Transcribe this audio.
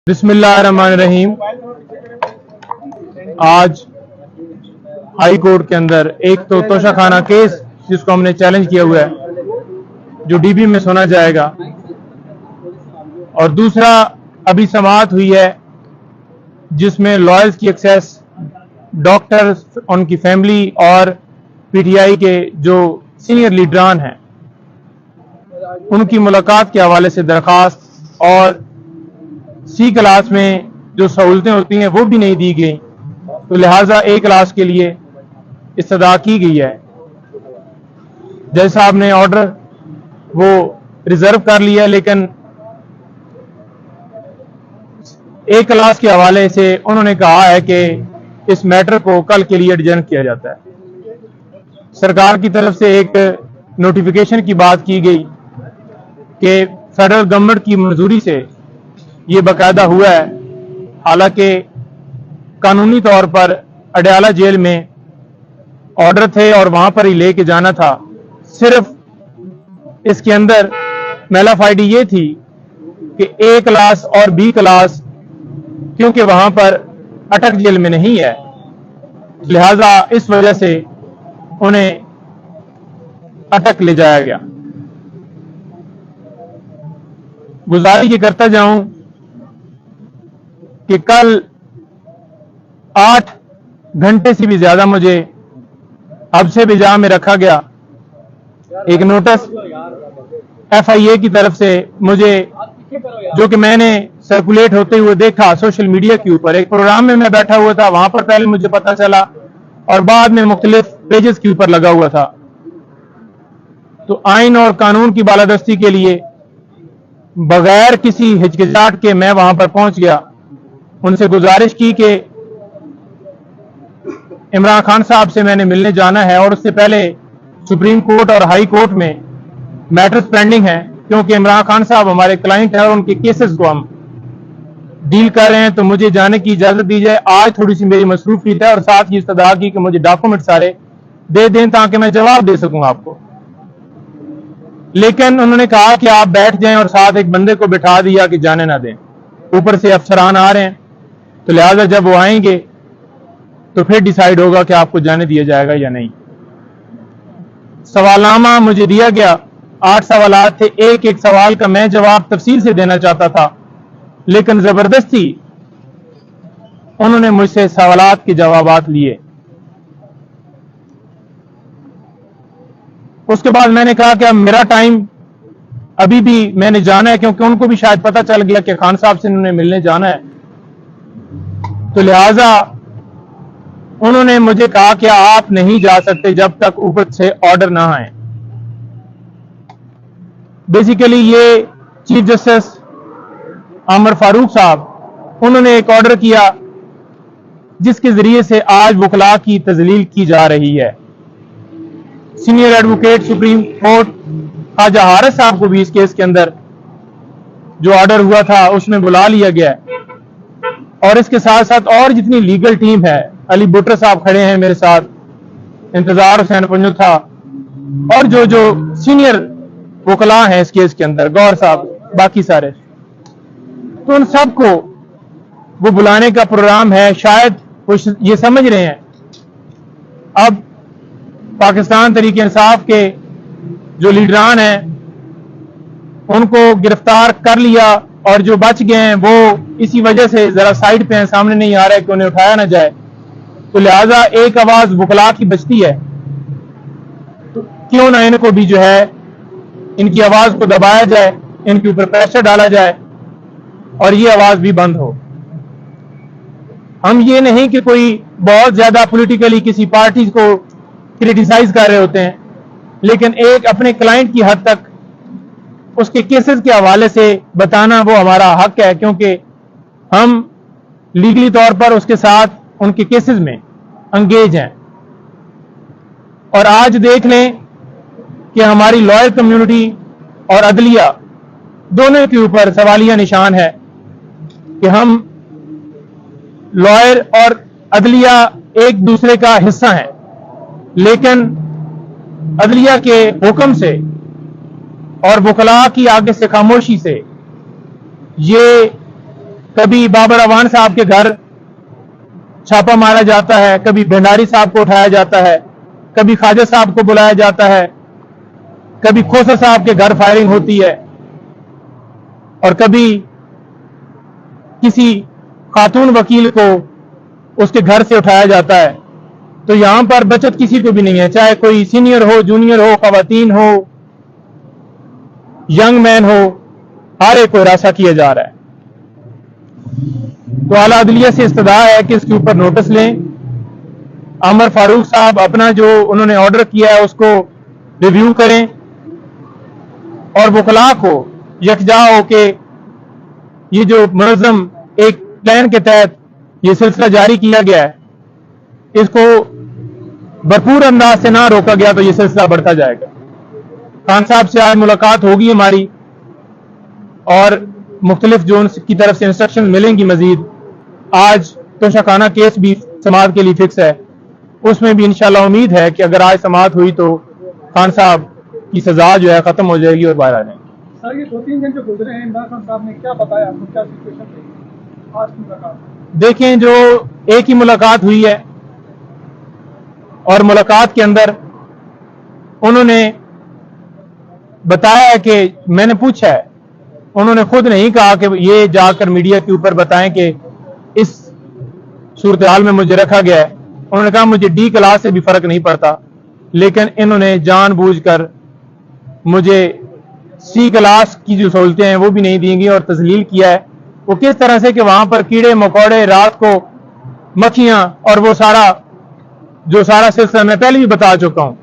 बिस्मिल्लाहिर्रहमानिर्रहीम। आज high court के अंदर एक तो तोशाखाना केस जिसको हमने चैलेंज किया हुआ है जो डीबी में सुना जाएगा, और दूसरा अभी समाअत हुई है जिसमें लॉयर्स की एक्सेस, डॉक्टर्स, उनकी फैमिली और पीटीआई के जो सीनियर लीडरान हैं उनकी मुलाकात के हवाले से दरखास्त और सी क्लास में जो सहूलतें होती हैं वो भी नहीं दी गई, तो लिहाजा ए क्लास के लिए इस्तदा की गई है। जज साहब ने ऑर्डर वो रिजर्व कर लिया, लेकिन ए क्लास के हवाले से उन्होंने कहा है कि इस मैटर को कल के लिए एडजर्न किया जाता है। सरकार की तरफ से एक नोटिफिकेशन की बात की गई कि फेडरल गवर्नमेंट की मंजूरी से ये बाकायदा हुआ है, हालांकि कानूनी तौर पर अडयाला जेल में ऑर्डर थे और वहां पर ही लेके जाना था। सिर्फ इसके अंदर मेलाफाइडी ये थी कि ए क्लास और बी क्लास क्योंकि वहां पर अटक जेल में नहीं है, लिहाजा इस वजह से उन्हें अटक ले जाया गया। गुजारिश ये करता जाऊं कि कल 8 घंटे से भी ज्यादा मुझे हब्से बिजा में रखा गया। एक नोटिस एफआईए की तरफ से मुझे, जो कि मैंने सर्कुलेट होते हुए देखा सोशल मीडिया के ऊपर, एक प्रोग्राम में मैं बैठा हुआ था, वहां पर पहले मुझे पता चला और बाद में मुख्तलिफ पेजेस के ऊपर लगा हुआ था। तो आइन और कानून की बालादस्ती के लिए बगैर किसी हिचकिचाहट के मैं वहां पर पहुंच गया। उनसे गुजारिश की कि इमरान खान साहब से मैंने मिलने जाना है और उससे पहले सुप्रीम कोर्ट और हाई कोर्ट में मैटर्स पेंडिंग हैं, क्योंकि इमरान खान साहब हमारे क्लाइंट हैं और उनके केसेस को हम डील कर रहे हैं, तो मुझे जाने की इजाजत दी जाए। आज थोड़ी सी मेरी मसरूफियत है और साथ ही इस्तदा की कि मुझे डॉक्यूमेंट सारे दे दें ताकि मैं जवाब दे सकूं आपको। लेकिन उन्होंने कहा कि आप बैठ जाएं और साथ एक बंदे को बिठा दिया कि जाने ना दें। ऊपर से अफसरान आ रहे हैं, तो लिहाजा जब वो आएंगे तो फिर डिसाइड होगा कि आपको जाने दिया जाएगा या नहीं। सवालनामा मुझे दिया गया, 8 सवालात थे। एक एक सवाल का मैं जवाब तफसील से देना चाहता था, लेकिन जबरदस्ती उन्होंने मुझसे सवालात के जवाबात लिए। उसके बाद मैंने कहा कि अब मेरा टाइम अभी भी मैंने जाना है, क्योंकि उनको भी शायद पता चल गया कि खान साहब से उन्होंने मिलने जाना है, तो लिहाजा उन्होंने मुझे कहा कि आप नहीं जा सकते जब तक ऊपर से ऑर्डर ना आए। बेसिकली ये चीफ जस्टिस आमर फारूक साहब, उन्होंने एक ऑर्डर किया जिसके जरिए से आज वकला की तजलील की जा रही है। Senior advocate supreme court Khwaja Haris साहब को भी इस केस के अंदर जो ऑर्डर हुआ था उसमें बुला लिया गया है, और इसके साथ साथ और जितनी लीगल टीम है, अली बुटर साहब खड़े हैं मेरे साथ, इंतजार हुसैन पंजू था, और जो जो सीनियर वकला हैं इस केस के अंदर, गौर साहब, बाकी सारे, तो उन सबको वो बुलाने का प्रोग्राम है। शायद वो ये समझ रहे हैं अब पाकिस्तान तहरीक इंसाफ के जो लीडरान हैं उनको गिरफ्तार कर लिया, और जो बच गए हैं वो इसी वजह से जरा साइड पे हैं, सामने नहीं आ रहा है कि उन्हें उठाया ना जाए, तो लिहाजा एक आवाज वकला की बचती है, तो क्यों ना इनको भी जो है इनकी आवाज को दबाया जाए, इनके ऊपर प्रेशर डाला जाए और ये आवाज भी बंद हो। हम ये नहीं कि कोई बहुत ज्यादा पॉलिटिकली किसी पार्टी को क्रिटिसाइज कर रहे होते हैं, लेकिन एक अपने क्लाइंट की हद तक उसके केसेस के हवाले से बताना वो हमारा हक है, क्योंकि हम लीगली तौर पर उसके साथ उनके केसेस में अंगेज हैं। और आज देख लें कि हमारी लॉयर कम्युनिटी और अदलिया दोनों के ऊपर सवालिया निशान है कि हम लॉयर और अदलिया एक दूसरे का हिस्सा हैं, लेकिन अदलिया के हुक्म से और वकला की आगे से खामोशी से ये कभी बाबर अवान साहब के घर छापा मारा जाता है, कभी भंडारी साहब को उठाया जाता है, कभी ख्वाजा साहब को बुलाया जाता है, कभी खोसर साहब के घर फायरिंग होती है, और कभी किसी खातून वकील को उसके घर से उठाया जाता है। तो यहां पर बचत किसी को भी नहीं है, चाहे कोई सीनियर हो, जूनियर हो, खवातीन हो, यंग मैन हो, हर एक को हिरासा किया जा रहा है। तो आला अदलिया से इस्तदा है कि इसके ऊपर नोटिस लें। अमर फारूक साहब अपना जो उन्होंने ऑर्डर किया है उसको रिव्यू करें और वकला को यकजा हो के ये जो मुनज़्ज़म एक प्लान के तहत ये सिलसिला जारी किया गया है, इसको भरपूर अंदाज से ना रोका गया तो ये सिलसिला बढ़ता जाएगा। खान साहब से आज मुलाकात होगी हमारी और मुख्तलिफ जोन की तरफ से इंस्ट्रक्शन मिलेंगी मजीद। आज तोशाखाना केस भी समाअत के लिए फिक्स है, उसमें भी इंशाल्लाह उम्मीद है कि अगर आज समाअत हुई तो खान साहब की सजा जो है खत्म हो जाएगी और बाहर आ जाएंगे। सर, ये 2-3 दिन जो गुजरे हैं, इमरान खान साहब ने क्या बताया आपको, क्या सिचुएशन रही आज की मुलाकात? देखें, जो एक ही मुलाकात हुई है और मुलाकात के अंदर उन्होंने बताया कि मैंने पूछा है, उन्होंने खुद नहीं कहा कि ये जाकर मीडिया के ऊपर बताएं कि इस सूरत हाल में मुझे रखा गया है। उन्होंने कहा मुझे डी क्लास से भी फर्क नहीं पड़ता, लेकिन इन्होंने जानबूझकर मुझे सी क्लास की जो सहूलतें हैं वो भी नहीं दी गई और तजलील किया है। वो किस तरह से कि वहां पर कीड़े मकोड़े, रात को मक्खियां, और वो सारा सिलसिला मैं पहले भी बता चुका हूं।